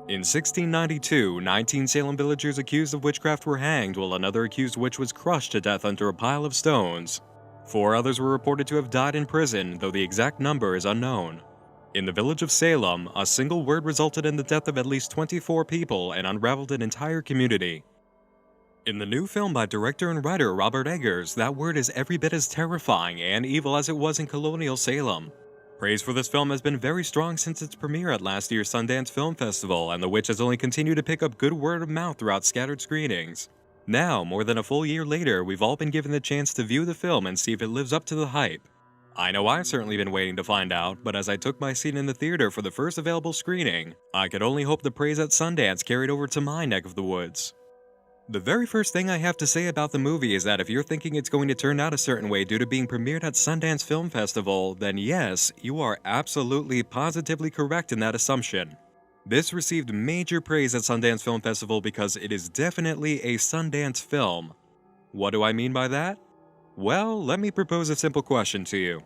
In 1692, 19 Salem villagers accused of witchcraft were hanged while another accused witch was crushed to death under a pile of stones. 4 others were reported to have died in prison, though the exact number is unknown. In the village of Salem, a single word resulted in the death of at least 24 people and unraveled an entire community. In the new film by director and writer Robert Eggers, that word is every bit as terrifying and evil as it was in colonial Salem. Praise for this film has been very strong since its premiere at last year's Sundance Film Festival, and The Witch has only continued to pick up good word of mouth throughout scattered screenings. Now, more than a full year later, we've all been given the chance to view the film and see if it lives up to the hype. I know I've certainly been waiting to find out, but as I took my seat in the theater for the first available screening, I could only hope the praise at Sundance carried over to my neck of the woods. The very first thing I have to say about the movie is that if you're thinking it's going to turn out a certain way due to being premiered at Sundance Film Festival, then yes, you are absolutely positively correct in that assumption. This received major praise at Sundance Film Festival because it is definitely a Sundance film. What do I mean by that? Well, let me propose a simple question to you.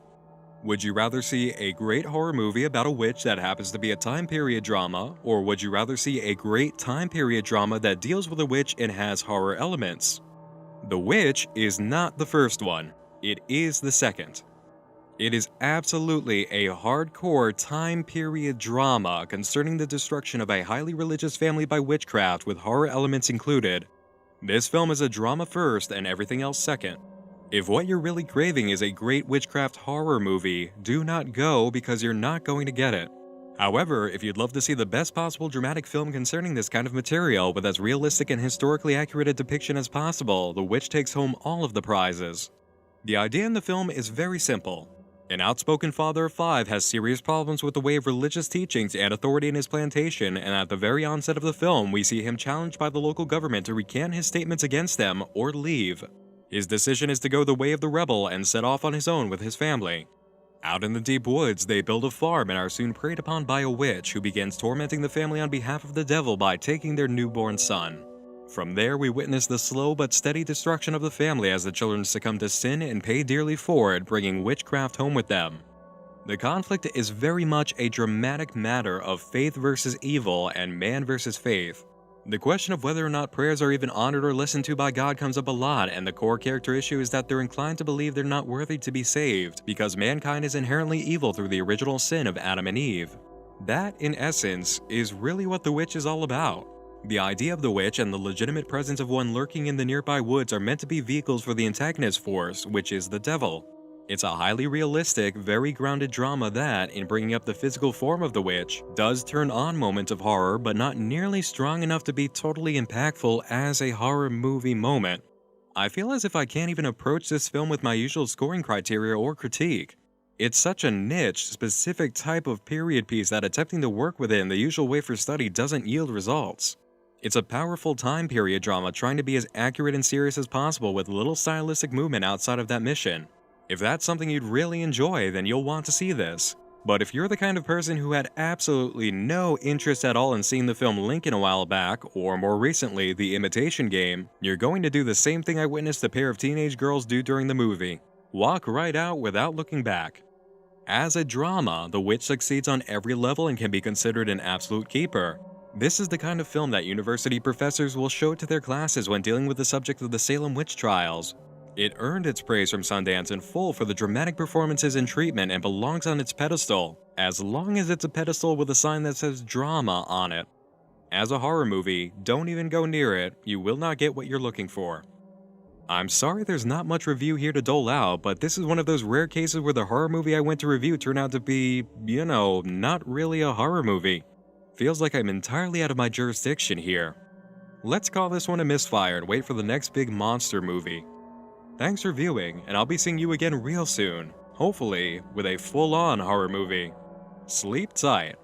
Would you rather see a great horror movie about a witch that happens to be a time period drama, or would you rather see a great time period drama that deals with a witch and has horror elements? The Witch is not the first one, it is the second. It is absolutely a hardcore time period drama concerning the destruction of a highly religious family by witchcraft with horror elements included. This film is a drama first and everything else second. If what you're really craving is a great witchcraft horror movie, do not go because you're not going to get it. However, if you'd love to see the best possible dramatic film concerning this kind of material with as realistic and historically accurate a depiction as possible, The Witch takes home all of the prizes. The idea in the film is very simple. An outspoken father of 5 has serious problems with the way of religious teachings and authority in his plantation, and at the very onset of the film, we see him challenged by the local government to recant his statements against them or leave. His decision is to go the way of the rebel and set off on his own with his family. Out in the deep woods, they build a farm and are soon preyed upon by a witch who begins tormenting the family on behalf of the devil by taking their newborn son. From there, we witness the slow but steady destruction of the family as the children succumb to sin and pay dearly for it, bringing witchcraft home with them. The conflict is very much a dramatic matter of faith versus evil and man versus faith. The question of whether or not prayers are even honored or listened to by God comes up a lot, and the core character issue is that they're inclined to believe they're not worthy to be saved because mankind is inherently evil through the original sin of Adam and Eve. That, in essence, is really what The Witch is all about. The idea of the witch and the legitimate presence of one lurking in the nearby woods are meant to be vehicles for the antagonist force, which is the devil. It's a highly realistic, very grounded drama that, in bringing up the physical form of the witch, does turn on moments of horror but not nearly strong enough to be totally impactful as a horror movie moment. I feel as if I can't even approach this film with my usual scoring criteria or critique. It's such a niche, specific type of period piece that attempting to work within the usual way for study doesn't yield results. It's a powerful time period drama trying to be as accurate and serious as possible with little stylistic movement outside of that mission. If that's something you'd really enjoy, then you'll want to see this. But if you're the kind of person who had absolutely no interest at all in seeing the film Lincoln a while back, or more recently, The Imitation Game, you're going to do the same thing I witnessed a pair of teenage girls do during the movie. Walk right out without looking back. As a drama, The Witch succeeds on every level and can be considered an absolute keeper. This is the kind of film that university professors will show to their classes when dealing with the subject of the Salem witch trials. It earned its praise from Sundance in full for the dramatic performances and treatment and belongs on its pedestal, as long as it's a pedestal with a sign that says drama on it. As a horror movie, don't even go near it, you will not get what you're looking for. I'm sorry there's not much review here to dole out, but this is one of those rare cases where the horror movie I went to review turned out to be, not really a horror movie. Feels like I'm entirely out of my jurisdiction here. Let's call this one a misfire and wait for the next big monster movie. Thanks for viewing, and I'll be seeing you again real soon, hopefully with a full-on horror movie. Sleep tight.